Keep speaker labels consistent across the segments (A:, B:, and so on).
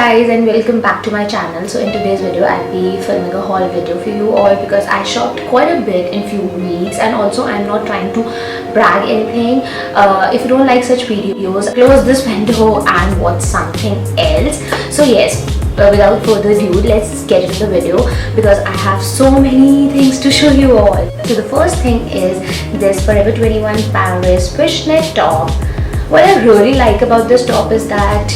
A: guys, and welcome back to my channel. So in today's video I'll be filming a haul video for you all because I shopped quite a bit in few weeks, and also I'm not trying to brag anything. If you don't like such videos, close this window and watch something else. So yes, without further ado, let's get into the video because I have so many things to show you all. So the first thing is this Forever 21 Paris fishnet top. What I really like about this top is that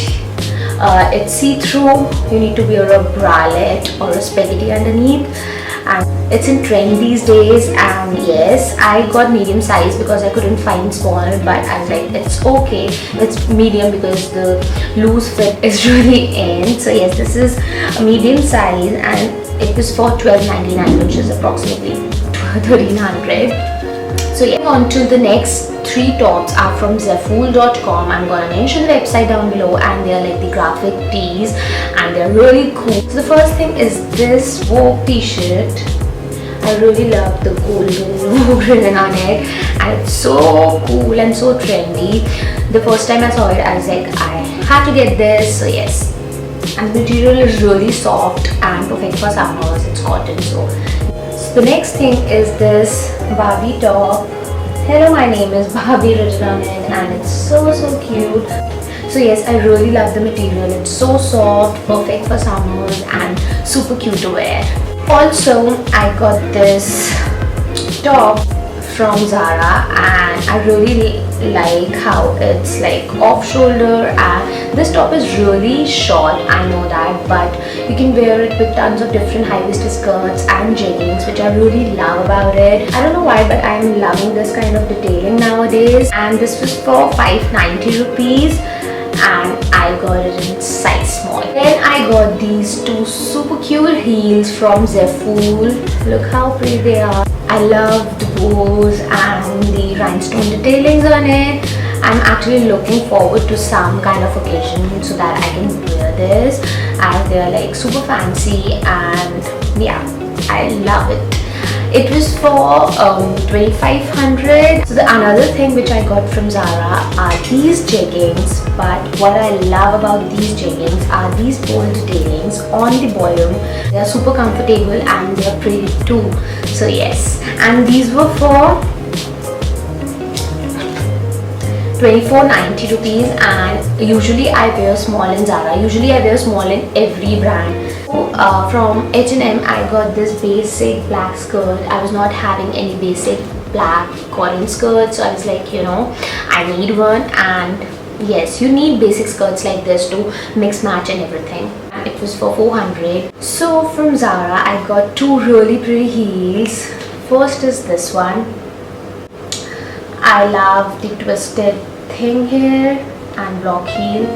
A: it's see-through. You need to wear a bralette or a spaghetti underneath, and it's in trend these days. And yes, I got medium size because I couldn't find small, but I was like, it's okay, it's medium because the loose fit is really in. So yes, this is a medium size and it was for $12.99, which is approximately $1,300. So yeah, on to the next three tops are from Zeful.com. I'm gonna mention the website down below, and they're like the graphic tees and they're really cool. So the first thing is this Vogue t-shirt. I really love the golden Vogue written on it, and it's so cool and so trendy. The first time I saw it, I was like, I had to get this. So yes, and the material is really soft and perfect for summers. It's cotton. So the next thing is this Barbie top. Hello, my name is Barbie written on it, and it's so cute. So yes, I really love the material. It's so soft, perfect for summers, and super cute to wear. Also, I got this top from Zara, and I really like how it's like off shoulder, and this top is really short, I know that, but you can wear it with tons of different high-waisted skirts and jeggings, which I really love about it. I don't know why, but I'm loving this kind of detailing nowadays. And this was for 590 rupees, and I got it in size small. Then I got these two super cute heels from Zeful. Look how pretty they are. I love the bows and the rhinestone detailings on it. I'm actually looking forward to some kind of occasion so that I can wear this, as they're like super fancy, and yeah, I love it. It was for 2,500. So another thing which I got from Zara are these jeggings, but what I love about these jeggings are these bold detailings on the bottom. They are super comfortable and they are pretty too. So yes, and these were for 24.90 rupees, and usually I wear small in Zara. Usually I wear small in every brand. From H&M I got this basic black skirt. I was not having any basic black cotton skirt, so I was like, you know, I need one. And yes, you need basic skirts like this to mix match and everything. And it was for 400. So from Zara I got two really pretty heels. First is this one. I love the twisted thing here and block heel.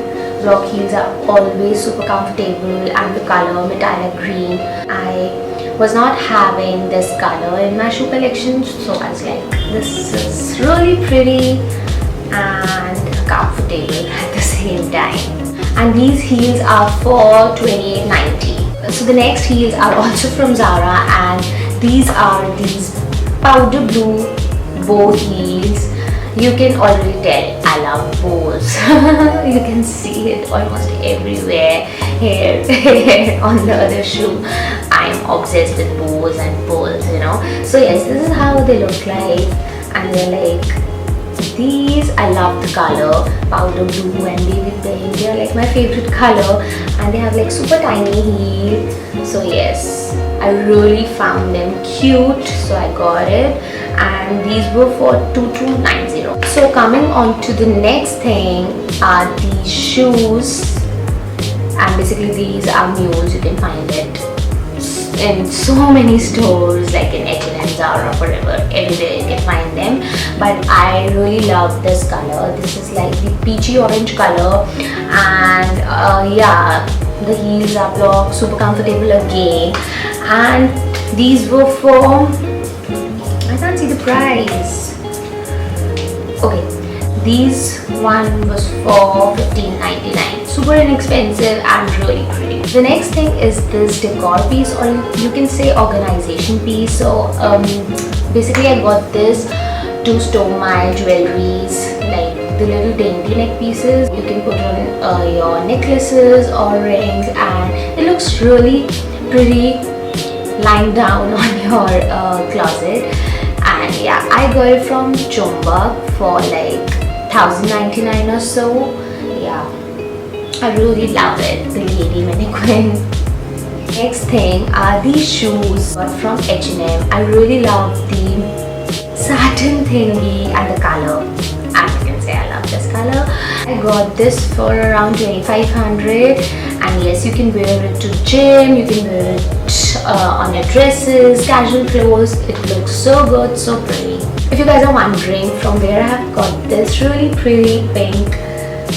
A: Block heels are always super comfortable, and the color metallic green. I was not having this color in my shoe collection, so I was like, this is really pretty and comfortable at the same time. And these heels are for 28.90. So the next heels are also from Zara, and these are these powder blue bow heels. You can already tell I love bows. You can see it almost everywhere. Here on the other shoe, I'm obsessed with bows and pearls, you know. So yes, this is how they look like, and they're like these. I love the color powder blue and baby pink. They're like my favorite color, and they have like super tiny heel. So yes, I really found them cute, so I got it, and these were for 2290. So coming on to the next thing are these shoes, and basically these are mules. You can find it in so many stores like in H&M, Zara, Forever, everywhere you can find them. But I really love this color. This is like the peachy orange color, and yeah, the heels are blocked, super comfortable again. And these were for, I can't see the price. Okay, these one was for 15.99. Super inexpensive and really pretty. The next thing is this decor piece, or you can say organization piece. So basically I got this to store my jewelries, like the little dainty neck pieces. You can put on your necklaces or rings, and it looks really pretty lying down on your closet. And yeah, I got it from Chumbak for like 1099 or so. Yeah, I really love it, the lady mannequin. Next thing are these shoes got from H&M. I really love the satin thingy and the color. As you can say, I love this color. I got this for around 2500, and yes, you can wear it to gym, you can wear it on your dresses, casual clothes. It looks so good, so pretty. If you guys are wondering from where I have got this really pretty pink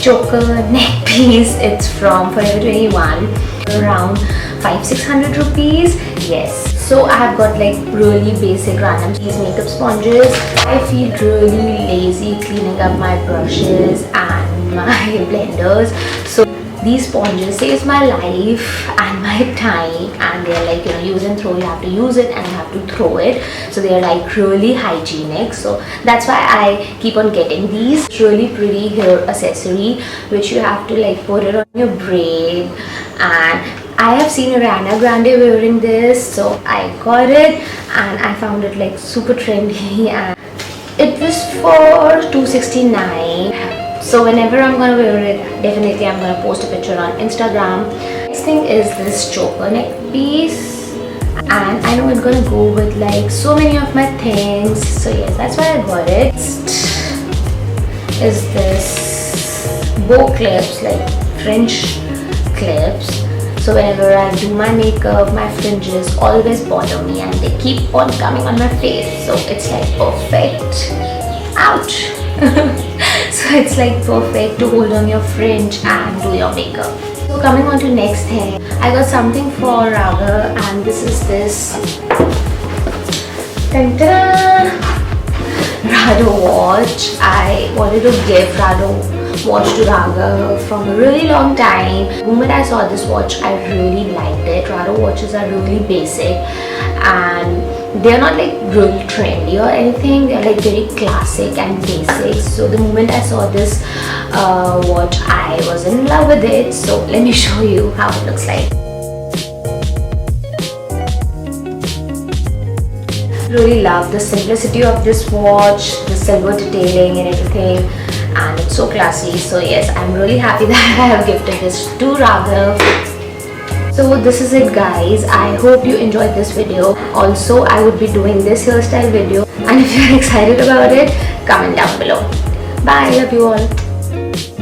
A: choker neck piece, it's from Forever 21, around 500-600 rupees. Yes, so I have got like really basic random these makeup sponges. I feel really lazy cleaning up my brushes and my blenders, so these sponges saves my life and my time, and they're like, you know, use and throw. You have to use it and you have to throw it, so they're like really hygienic. So that's why I keep on getting these. It's really pretty hair accessory which you have to like put it on your braid, and I have seen Ariana Grande wearing this, so I got it and I found it like super trendy, and it was for 269. So whenever I'm gonna wear it, definitely I'm gonna post a picture on Instagram. Next thing is this choker neck piece, and I know it's gonna go with like so many of my things, so yes, that's why I got it. Next is this bow clips, like fringe clips. So whenever I do my makeup, my fringes always bother me and they keep on coming on my face, so it's like perfect. Ouch! So it's like perfect to hold on your fringe and do your makeup. So coming on to next thing, I got something for Raghav, and this is this Rado watch. I wanted to give Rado watch to Raghav from a really long time. The moment I saw this watch, I really liked it. Rado watches are really basic and they're not like really trendy or anything. They're like very classic and basic. So the moment I saw this watch, I was in love with it. So let me show you how it looks like. Really love the simplicity of this watch, the silver detailing and everything, and it's so classy. So yes, I'm really happy that I have gifted this to Raghav. So this is it guys, I hope you enjoyed this video. Also, I would be doing this hairstyle video, and if you're excited about it, comment down below. Bye, love you all.